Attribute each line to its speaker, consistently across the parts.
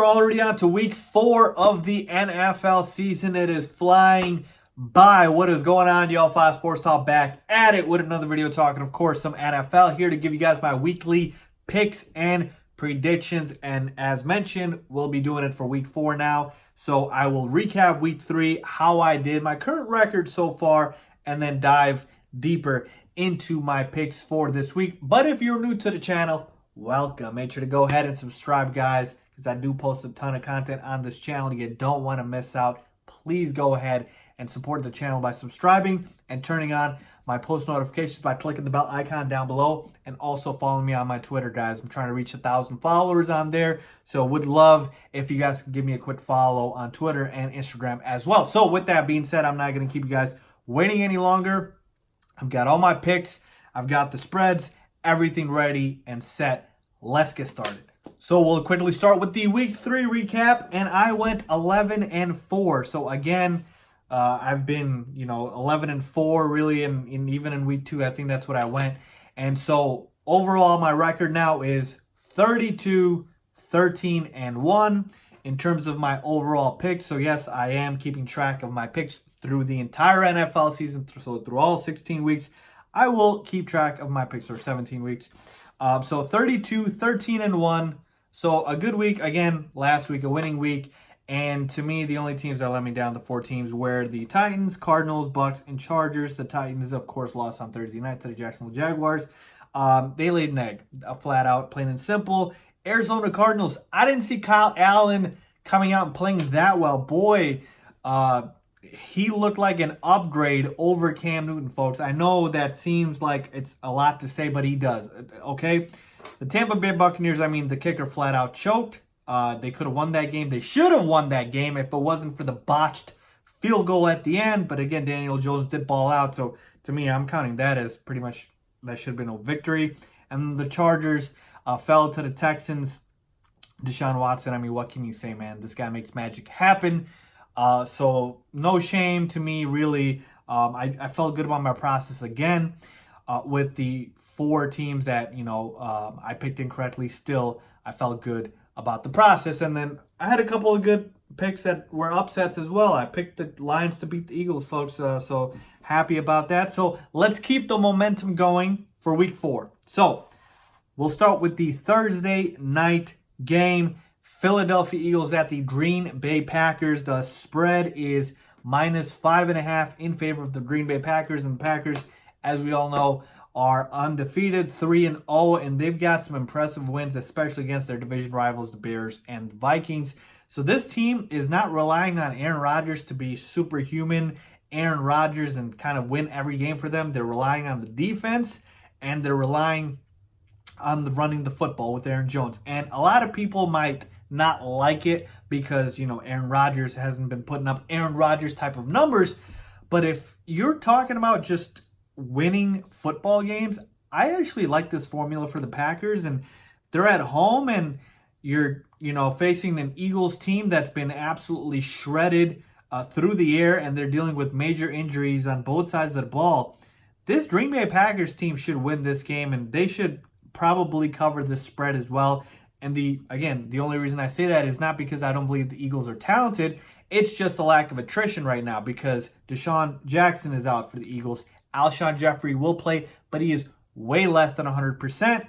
Speaker 1: are already on to week 4 of the NFL season. It is flying by. What is going on, y'all? 5 Sports Talk back at it with another video talking, of course, some NFL here to give you guys my weekly picks and predictions. And as mentioned, we'll be doing it for week 4 now. So I will recap week 3, how I did, my current record so far, and then dive deeper into my picks for this week. But if you're new to the channel, welcome. Make sure to go ahead and subscribe, guys, because I do post a ton of content on this channel. You don't want to miss out. Please go ahead and support the channel by subscribing and turning on my post notifications by clicking the bell icon down below, and also following me on my Twitter, guys. I'm trying to reach 1,000 followers on there, so would love if you guys could give me a quick follow on Twitter and Instagram as well. So with that being said, I'm not going to keep you guys waiting any longer. I've got all my picks. I've got the spreads, everything ready and set. Let's get started. So we'll quickly start with the week 3 recap, and I went 11-4. So again, I've been, 11-4 really, and even in week 2, I think that's what I went. And so overall, my record now is 32-13-1 in terms of my overall picks. So yes, I am keeping track of my picks through the entire NFL season. So through all 16 weeks, I will keep track of my picks for 17 weeks. So 32-13-1. So a good week. Again, last week, a winning week. And to me, the only teams that let me down, the 4 teams, were the Titans, Cardinals, Bucks, and Chargers. The Titans, of course, lost on Thursday night to the Jacksonville Jaguars. They laid an egg, flat out, plain and simple. Arizona Cardinals, I didn't see Kyle Allen coming out and playing that well. Boy, he looked like an upgrade over Cam Newton, folks. I know that seems like it's a lot to say, but he does, okay? The Tampa Bay Buccaneers, the kicker flat out choked. They could have won that game. They should have won that game if it wasn't for the botched field goal at the end. But again, Daniel Jones did ball out. So to me, I'm counting that as pretty much that should have been a victory. And the Chargers fell to the Texans. Deshaun Watson, what can you say, man? This guy makes magic happen. So no shame to me, really. I felt good about my process again with the 4 teams that, I picked incorrectly. Still, I felt good about the process. And then I had a couple of good picks that were upsets as well. I picked the Lions to beat the Eagles, folks. So happy about that. So let's keep the momentum going for week 4. So we'll start with the Thursday night game. Philadelphia Eagles at the Green Bay Packers. The spread is -5.5 in favor of the Green Bay Packers. And the Packers, as we all know, are undefeated, 3-0, and they've got some impressive wins, especially against their division rivals, the Bears and the Vikings. So this team is not relying on Aaron Rodgers to be superhuman Aaron Rodgers and kind of win every game for them. They're relying on the defense, and they're relying on running the football with Aaron Jones. And a lot of people might not like it because, Aaron Rodgers hasn't been putting up Aaron Rodgers type of numbers. But if you're talking about just winning football games, I actually like this formula for the Packers. And they're at home, and you're, facing an Eagles team that's been absolutely shredded through the air, and they're dealing with major injuries on both sides of the ball. This Green Bay Packers team should win this game, and they should probably cover this spread as well. And the only reason I say that is not because I don't believe the Eagles are talented. It's just a lack of attrition right now because Deshaun Jackson is out for the Eagles. Alshon Jeffrey will play, but he is way less than 100%.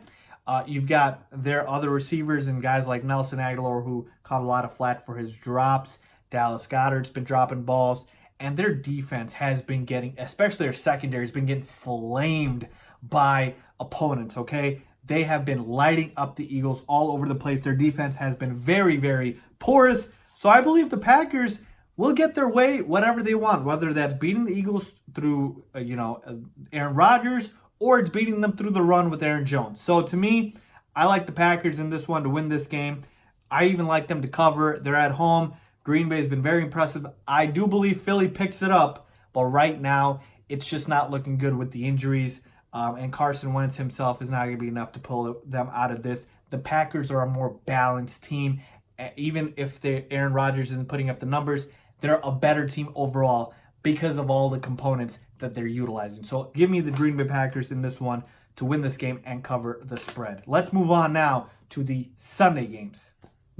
Speaker 1: You've got their other receivers and guys like Nelson Aguilar, who caught a lot of flack for his drops. Dallas Goedert's been dropping balls. And their defense has been getting, especially their secondary, has been getting flamed by opponents, okay? They have been lighting up the Eagles all over the place. Their defense has been very, very porous. So I believe the Packers will get their way whatever they want, whether that's beating the Eagles through, Aaron Rodgers, or it's beating them through the run with Aaron Jones. So to me, I like the Packers in this one to win this game. I even like them to cover. They're at home. Green Bay has been very impressive. I do believe Philly picks it up, but right now it's just not looking good with the injuries. And Carson Wentz himself is not going to be enough to pull them out of this. The Packers are a more balanced team. Even if Aaron Rodgers isn't putting up the numbers, they're a better team overall because of all the components that they're utilizing. So give me the Green Bay Packers in this one to win this game and cover the spread. Let's move on now to the Sunday games.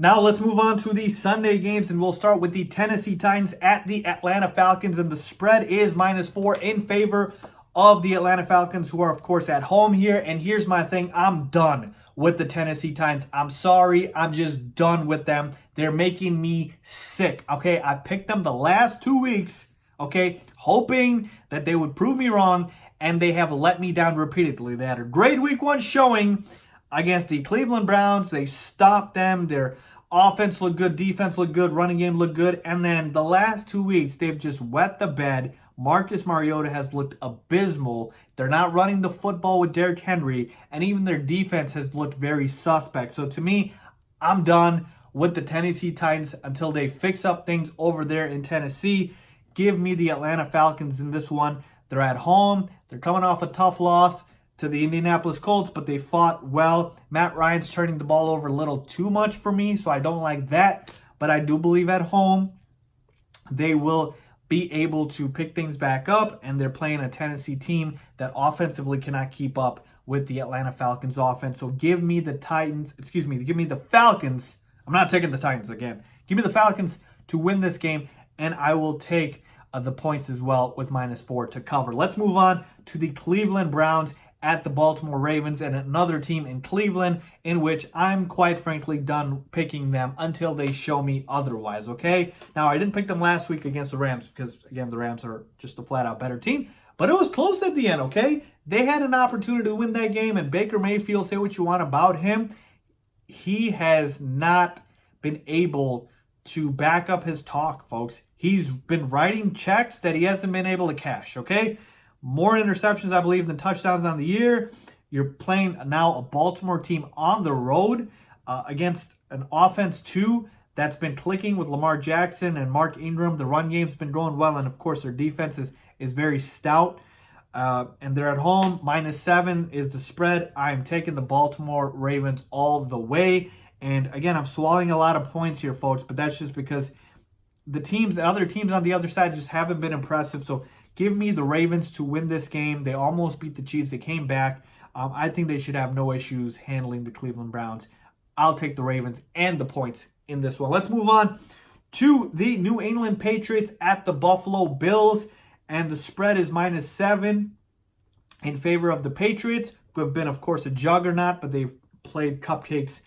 Speaker 1: Now let's move on to the Sunday games, and we'll start with the Tennessee Titans at the Atlanta Falcons, and the spread is -4 in favor of the Atlanta Falcons, who are, of course, at home here. And here's my thing. I'm done with the Tennessee Titans. I'm sorry. I'm just done with them. They're making me sick, okay? I picked them the last 2 weeks, okay, hoping that they would prove me wrong, and they have let me down repeatedly. They had a great week 1 showing against the Cleveland Browns. They stopped them. Their offense looked good. Defense looked good. Running game looked good. And then the last 2 weeks, they've just wet the bed. Marcus Mariota has looked abysmal. They're not running the football with Derrick Henry. And even their defense has looked very suspect. So to me, I'm done with the Tennessee Titans until they fix up things over there in Tennessee. Give me the Atlanta Falcons in this one. They're at home. They're coming off a tough loss to the Indianapolis Colts, but they fought well. Matt Ryan's turning the ball over a little too much for me, so I don't like that. But I do believe at home they will be able to pick things back up, and they're playing a Tennessee team that offensively cannot keep up with the Atlanta Falcons offense. So give me the Falcons. I'm not taking the Titans again. Give me the Falcons to win this game, and I will take the points as well with -4 to cover. Let's move on to the Cleveland Browns at the Baltimore Ravens, and another team in Cleveland in which I'm quite frankly done picking them until they show me otherwise, okay? Now, I didn't pick them last week against the Rams because, again, the Rams are just a flat-out better team, but it was close at the end, okay? They had an opportunity to win that game, and Baker Mayfield, say what you want about him, he has not been able to back up his talk, folks. He's been writing checks that he hasn't been able to cash, okay? More interceptions, I believe, than touchdowns on the year. You're playing now a Baltimore team on the road against an offense, too, that's been clicking with Lamar Jackson and Mark Ingram. The run game's been going well, and, of course, their defense is very stout. And they're at home. -7 is the spread. I'm taking the Baltimore Ravens all the way. And, again, I'm swallowing a lot of points here, folks, but that's just because the other teams on the other side just haven't been impressive. So give me the Ravens to win this game. They almost beat the Chiefs. They came back. I think they should have no issues handling the Cleveland Browns. I'll take the Ravens and the points in this one. Let's move on to the New England Patriots at the Buffalo Bills. And the spread is -7 in favor of the Patriots, who have been, of course, a juggernaut, but they've played cupcakes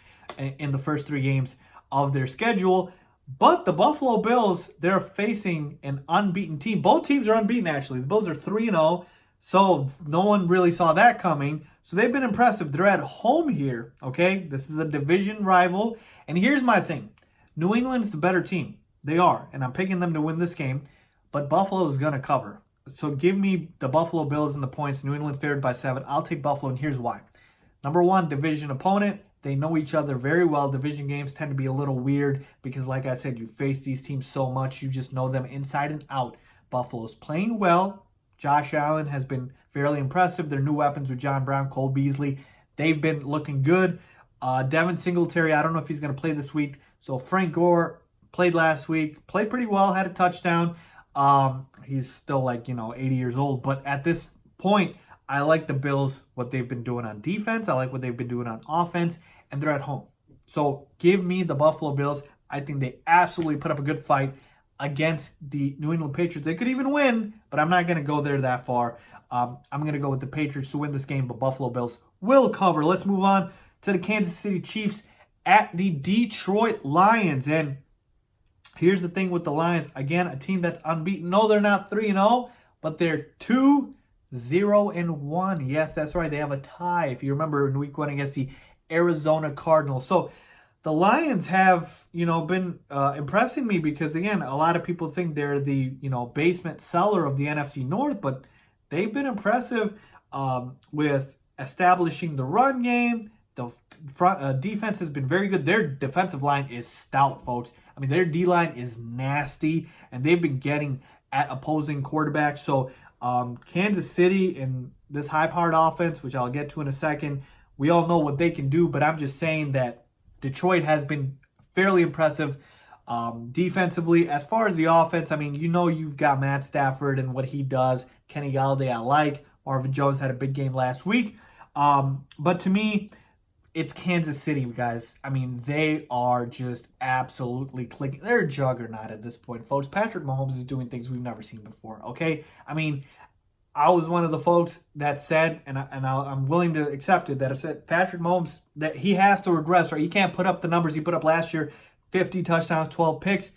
Speaker 1: in the first 3 games of their schedule. But the Buffalo Bills, they're facing an unbeaten team. Both teams are unbeaten, actually. The Bills are 3-0, so no one really saw that coming. So they've been impressive. They're at home here, okay? This is a division rival. And here's my thing. New England's the better team. They are, and I'm picking them to win this game. But Buffalo is going to cover. So give me the Buffalo Bills and the points. New England's favored by 7. I'll take Buffalo, and here's why. Number 1, division opponent. They know each other very well. Division games tend to be a little weird because, like I said, you face these teams so much. You just know them inside and out. Buffalo's playing well. Josh Allen has been fairly impressive. Their new weapons with John Brown, Cole Beasley, they've been looking good. Devin Singletary, I don't know if he's going to play this week. So Frank Gore played last week. Played pretty well, had a touchdown. He's still 80 years old. But at this point, I like the Bills, what they've been doing on defense. I like what they've been doing on offense. And they're at home. So give me the Buffalo Bills. I think they absolutely put up a good fight against the New England Patriots. They could even win, but I'm not going to go there that far. I'm going to go with the Patriots to win this game, but Buffalo Bills will cover. Let's move on to the Kansas City Chiefs at the Detroit Lions. And here's the thing with the Lions. Again, a team that's unbeaten. No, they're not 3-0, but they're 2-0-1. Yes, that's right. They have a tie, if you remember, in week 1 against the Arizona Cardinals. So the Lions have, been impressing me because, again, a lot of people think they're the, basement cellar of the NFC North, but they've been impressive with establishing the run game. The front defense has been very good. Their defensive line is stout, folks. I mean, their D-line is nasty, and they've been getting at opposing quarterbacks. So Kansas City in this high-powered offense, which I'll get to in a second, we all know what they can do, but I'm just saying that Detroit has been fairly impressive defensively. As far as the offense, I mean, you've got Matt Stafford and what he does. Kenny Galladay, I like. Marvin Jones had a big game last week. But to me, it's Kansas City, guys. I mean, they are just absolutely clicking. They're a juggernaut at this point, folks. Patrick Mahomes is doing things we've never seen before, okay? I mean, I was one of the folks that said, and I'm willing to accept it, that I said Patrick Mahomes, that he has to regress, or he can't put up the numbers he put up last year, 50 touchdowns, 12 picks.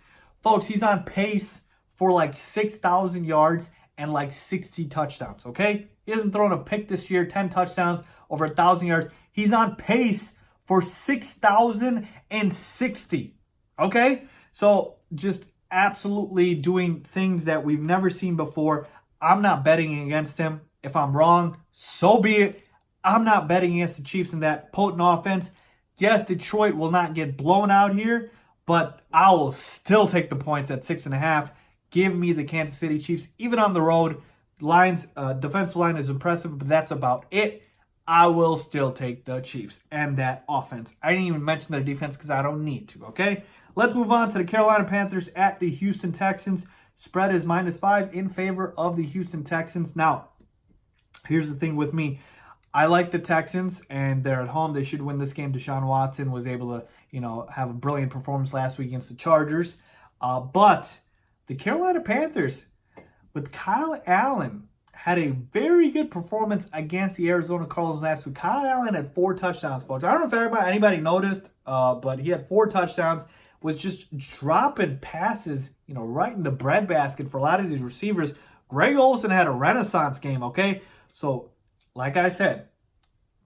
Speaker 1: Folks, he's on pace for like 6,000 yards and like 60 touchdowns, okay? He hasn't thrown a pick this year, 10 touchdowns, over 1,000 yards. He's on pace for 6,060, okay? So just absolutely doing things that we've never seen before. I'm not betting against him. If I'm wrong, so be it. I'm not betting against the Chiefs in that potent offense. Yes, Detroit will not get blown out here, but I will still take the points at 6.5. Give me the Kansas City Chiefs, even on the road. Lions, defensive line is impressive, but that's about it. I will still take the Chiefs and that offense. I didn't even mention their defense because I don't need to, okay? Let's move on to the Carolina Panthers at the Houston Texans. Spread is -5 in favor of the Houston Texans. Now, here's the thing with me. I like the Texans, and they're at home. They should win this game. Deshaun Watson was able to, have a brilliant performance last week against the Chargers. But the Carolina Panthers, with Kyle Allen, had a very good performance against the Arizona Cardinals last week. Kyle Allen had 4 touchdowns, folks. I don't know if anybody noticed, but he had 4 touchdowns, was just dropping passes, right in the breadbasket for a lot of these receivers. Greg Olsen had a renaissance game, okay? So, like I said,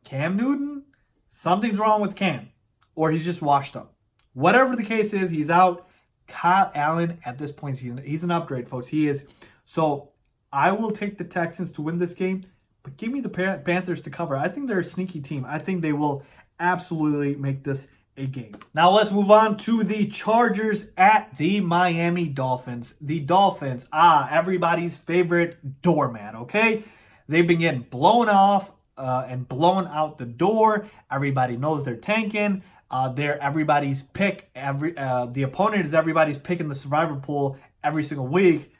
Speaker 1: Cam Newton, something's wrong with Cam, or he's just washed up. Whatever the case is, he's out. Kyle Allen, at this point, he's an upgrade, folks. He is. So, I will take the Texans to win this game, but give me the Panthers to cover. I think they're a sneaky team. I think they will absolutely make this a game. Now let's move on to the Chargers at the Miami Dolphins. The Dolphins, everybody's favorite doormat, okay? They've been getting blown off and blown out the door. Everybody knows they're tanking. They're everybody's pick. The opponent is everybody's pick in the survivor pool every single week.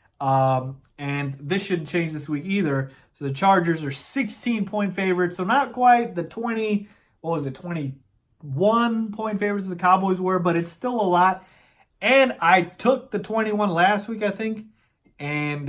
Speaker 1: And this shouldn't change this week either. So the Chargers are 16-point favorites. So not quite the 21-point favorites the Cowboys were, but it's still a lot. And I took the 21 last week, I think. And,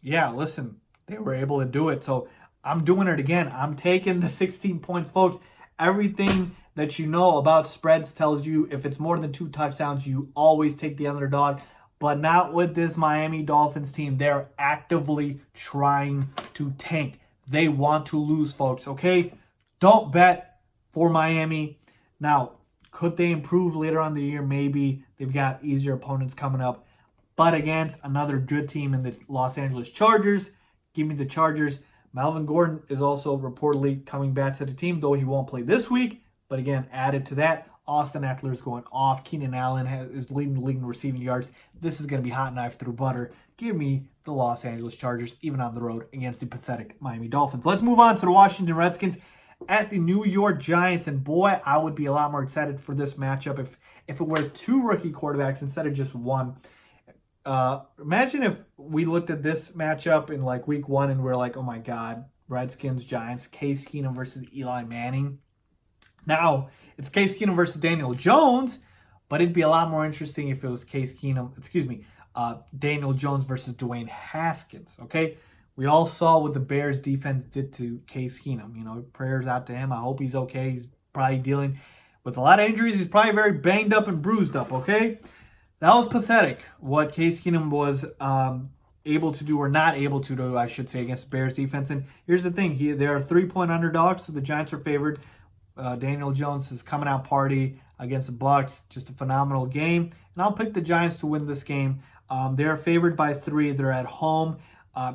Speaker 1: listen, they were able to do it. So I'm doing it again. I'm taking the 16 points, folks. Everything that you know about spreads tells you if it's more than 2 touchdowns, you always take the underdog. But not with this Miami Dolphins team. They're actively trying to tank. They want to lose, folks, okay? Don't bet for Miami. Now, could they improve later on in the year? Maybe. They've got easier opponents coming up. But against another good team in the Los Angeles Chargers, give me the Chargers. Melvin Gordon is also reportedly coming back to the team, though he won't play this week. But again, added to that, Austin Eckler is going off. Keenan Allen is leading the league in receiving yards. This is going to be hot knife through butter. Give me the Los Angeles Chargers, even on the road, against the pathetic Miami Dolphins. Let's move on to the Washington Redskins at the New York Giants. And boy, I would be a lot more excited for this matchup if it were 2 rookie quarterbacks instead of just 1. Imagine if we looked at this matchup in like week 1 and we're like, oh my God, Redskins, Giants, Case Keenum versus Eli Manning. Now, it's Case Keenum versus Daniel Jones, but it'd be a lot more interesting if it was Daniel Jones versus Dwayne Haskins, okay? We all saw what the Bears defense did to Case Keenum. Prayers out to him. I hope he's okay. He's probably dealing with a lot of injuries. He's probably very banged up and bruised up, okay? That was pathetic, what Case Keenum was able to do, or not able to do, I should say, against the Bears defense. And here's the thing. They are 3-point underdogs, so the Giants are favored. Daniel Jones is coming out party against the Bucs. Just a phenomenal game. And I'll pick the Giants to win this game. They're favored by 3. They're at home.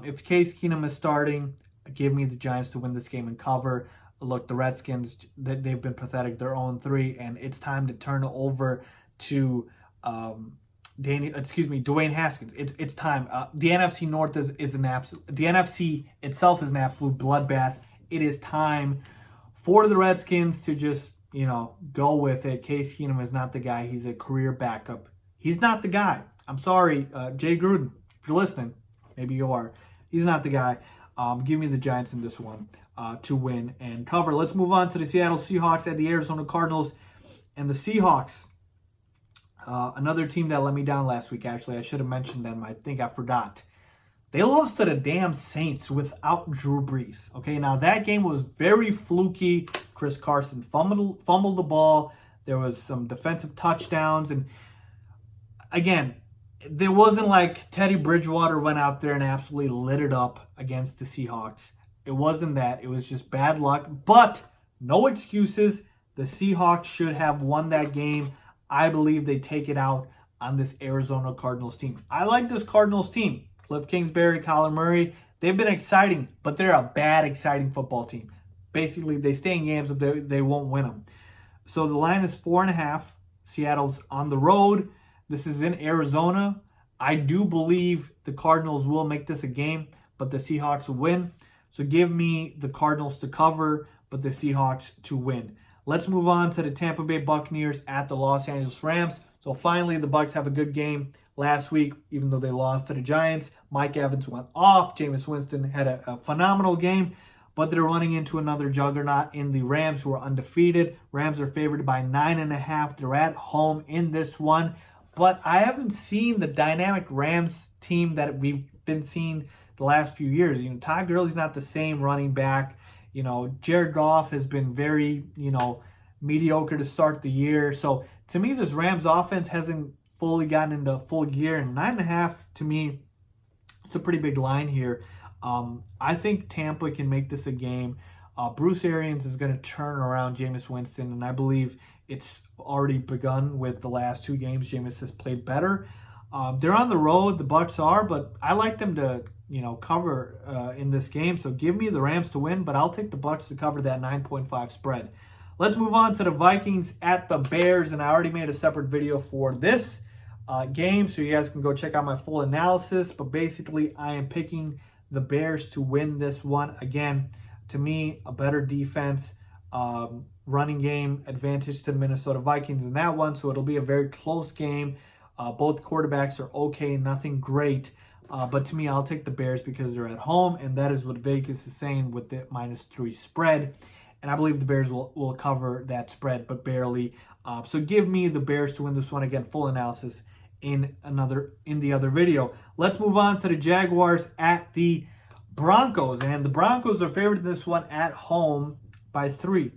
Speaker 1: If Case Keenum is starting, give me the Giants to win this game and cover. Look, the Redskins, they've been pathetic. They're 0-3, and it's time to turn over to Dwayne Haskins. It's time. The NFC North is an absolute. The NFC itself is an absolute bloodbath. It is time for the Redskins to just go with it. Case Keenum is not the guy. He's a career backup. He's not the guy. I'm sorry, Jay Gruden, if you're listening, maybe you are. He's not the guy. Give me the Giants in this one. to win and cover. Let's move on to the Seattle Seahawks at the Arizona Cardinals. And the Seahawks, another team that let me down last week, actually. I should have mentioned them. I think I forgot. They lost to the damn Saints without Drew Brees. Okay, now that game was very fluky. Chris Carson fumbled the ball. There was some defensive touchdowns. And again, there wasn't like Teddy Bridgewater went out there and absolutely lit it up against the Seahawks. It wasn't that. It was just bad luck. But no excuses. The Seahawks should have won that game. I believe they take it out on this Arizona Cardinals team. I like this Cardinals team. Cliff Kingsbury, Kyler Murray, they've been exciting, but they're a bad, exciting football team. Basically, they stay in games, but they won't win them. So the line is 4.5. Seattle's on the road. This is in Arizona. I do believe the Cardinals will make this a game, but the Seahawks will win. So give me the Cardinals to cover, but the Seahawks to win. Let's move on to the Tampa Bay Buccaneers at the Los Angeles Rams. So finally, the Bucs have a good game. Last week, even though they lost to the Giants, Mike Evans went off. Jameis Winston had a phenomenal game, but they're running into another juggernaut in the Rams, who are undefeated. Rams are favored by 9.5. They're at home in this one, but I haven't seen the dynamic Rams team that we've been seeing the last few years. You know, Todd Gurley's not the same running back. You know, Jared Goff has been very, mediocre to start the year. So to me, this Rams offense hasn't fully gotten into full gear, and 9.5 to me, it's a pretty big line here. I think Tampa can make this a game. Bruce Arians is going to turn around Jameis Winston, and I believe it's already begun with the last 2 games. Jameis has played better. They're on the road, the Bucs are, but I like them to cover in this game. So give me the Rams to win, but I'll take the Bucs to cover that 9.5 spread. Let's move on to the Vikings at the Bears, and I already made a separate video for this game, so you guys can go check out my full analysis. But basically, I am picking the Bears to win this one. Again, to me, a better defense, running game advantage to the Minnesota Vikings in that one, so it'll be a very close game. Both quarterbacks are okay, nothing great. But to me, I'll take the Bears because they're at home, and that is what Vegas is saying with the -3 spread. And I believe the Bears will cover that spread, but barely. So give me the Bears to win this one. Again, full analysis in the other video. Let's move on to the Jaguars at the Broncos. And the Broncos are favored in this one at home by 3.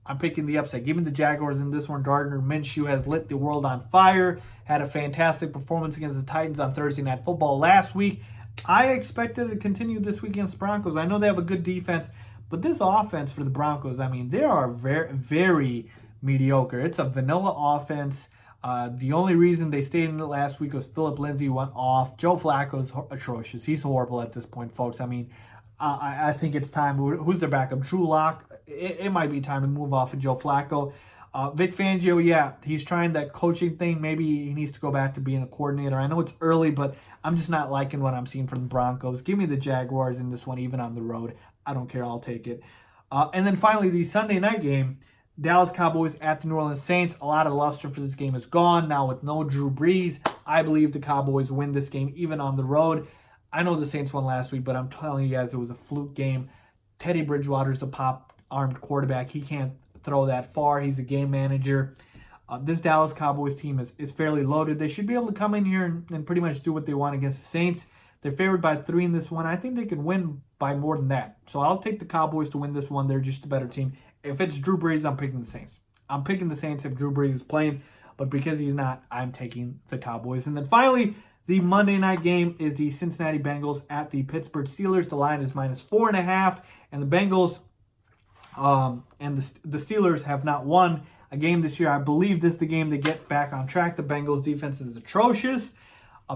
Speaker 1: I'm picking the upset. Give me the Jaguars in this one. Gardner Minshew has lit the world on fire. Had a fantastic performance against the Titans on Thursday Night Football last week. I expected it to continue this week against the Broncos. I know they have a good defense, but this offense for the Broncos, I mean, they are very, very mediocre. It's a vanilla offense. The only reason they stayed in it last week was Philip Lindsay went off. Joe Flacco's atrocious. He's horrible at this point, folks. I mean, I think it's time. Who's their backup? Drew Lock. It might be time to move off of Joe Flacco. Vic Fangio, yeah, he's trying that coaching thing. Maybe he needs to go back to being a coordinator. I know it's early, but I'm just not liking what I'm seeing from the Broncos. Give me the Jaguars in this one, even on the road. I don't care. I'll take it. And then finally, the Sunday night game, Dallas Cowboys at the New Orleans Saints. A lot of luster for this game is gone. Now with no Drew Brees, I believe the Cowboys win this game, even on the road. I know the Saints won last week, but I'm telling you guys it was a fluke game. Teddy Bridgewater's a pop-armed quarterback. He can't throw that far. He's a game manager. This Dallas Cowboys team is fairly loaded. They should be able to come in here and pretty much do what they want against the Saints. They're favored by 3 in this one. I think they can win by more than that. So I'll take the Cowboys to win this one. They're just a better team. If it's Drew Brees, I'm picking the Saints. I'm picking the Saints if Drew Brees is playing. But because he's not, I'm taking the Cowboys. And then finally, the Monday night game is the Cincinnati Bengals at the Pittsburgh Steelers. The line is -4.5. And the Bengals and the Steelers have not won a game this year. I believe this is the game they get back on track. The Bengals defense is atrocious.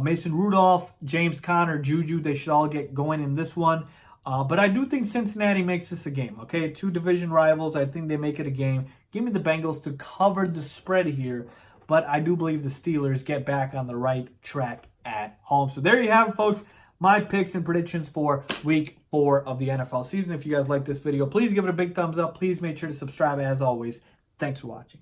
Speaker 1: Mason Rudolph, James Conner, Juju, they should all get going in this one. But I do think Cincinnati makes this a game, okay? 2 division rivals. I think they make it a game. Give me the Bengals to cover the spread here. But I do believe the Steelers get back on the right track at home. So there you have it, folks. My picks and predictions for Week 4 of the NFL season. If you guys like this video, please give it a big thumbs up. Please make sure to subscribe as always. Thanks for watching.